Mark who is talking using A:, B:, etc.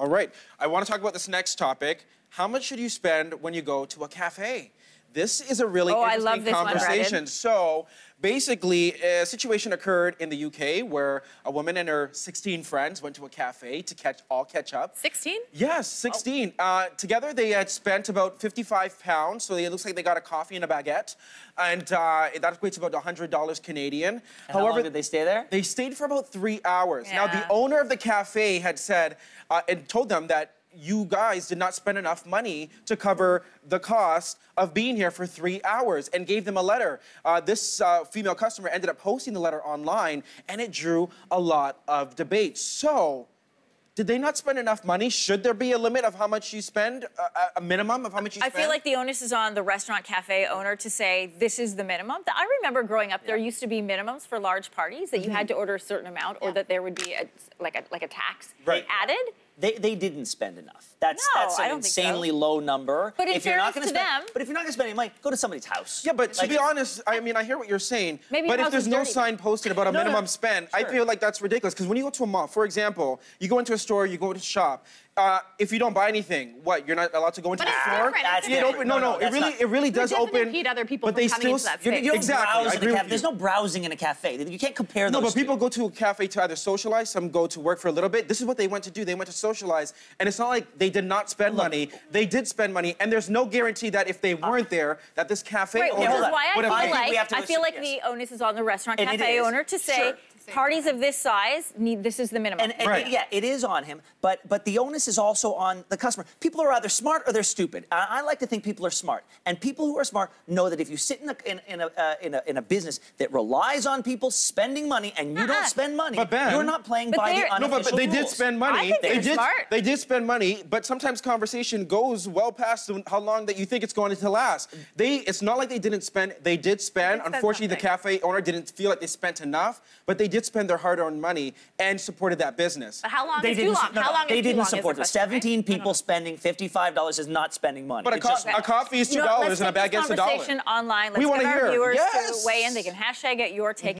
A: All right. I want to talk about this next topic. How much should you spend when you go to a cafe? This is a really interesting conversation. So basically, a situation occurred in the UK where a woman and her 16 friends went to a cafe to catch up.
B: 16?
A: Yes, 16. Oh. Together, they had spent about £55, so it looks like they got a coffee and a baguette, and that equates to about $100 Canadian.
C: And how long did they stay there?
A: They stayed for about 3 hours.
B: Yeah.
A: Now, the owner of the cafe had said and told them that you guys did not spend enough money to cover the cost of being here for 3 hours, and gave them a letter. This female customer ended up posting the letter online, and it drew a lot of debate. So, did they not spend enough money? Should there be a limit of how much you spend, a minimum of how much you spend?
B: I feel like the onus is on the restaurant cafe owner to say, this is the minimum. I remember growing up, there used to be minimums for large parties, that you had to order a certain amount, or that there would be like a tax added.
C: They didn't spend enough. That's an insanely low number.
B: But if you're not going to spend,
C: but if you're not going to spend any money, go to somebody's house.
A: Yeah, but to be honest, I mean, I hear what you're saying. But if there's no sign posted about a minimum spend, I feel like that's ridiculous. Because when you go to a mall, for example, you go into a store, you go to shop. If you don't buy anything, what? You're not allowed to go into the store?
B: That's different.
A: It really does open.
B: Impede other people
A: but
B: from coming into that space.
C: You don't browse in a cafe. There's no browsing in a cafe. You can't compare those.
A: No, but people go to a cafe to either socialize, some go to work for a little bit. This is what they went to do. They went to socialize, and it's not like they did not spend money. They did spend money, and there's no guarantee that if they weren't there, that this cafe owner would have
B: I feel like the onus is on the restaurant cafe owner to say, parties of this size this is the minimum.
C: Yeah, it is on him, but the onus is also on the customer. People are either smart or they're stupid. I like to think people are smart, and people who are smart know that if you sit in a business that relies on people spending money and you don't spend money, you're not playing by the unofficial rules.
A: No, but they did spend money.
B: I think they're smart.
A: They did spend money, but sometimes conversation goes well past how long that you think it's going to last. It's not like they didn't spend. They did spend. Unfortunately, the cafe owner didn't feel like they spent enough, but they did spend their hard-earned money and supported that business.
B: But how long is too long?
C: They didn't support it. 17 people spending $55 is not spending money.
A: But a coffee is $2 and a baguette's $1.
B: Let's take this conversation online. Let's get our viewers to weigh in. They can hashtag it your take.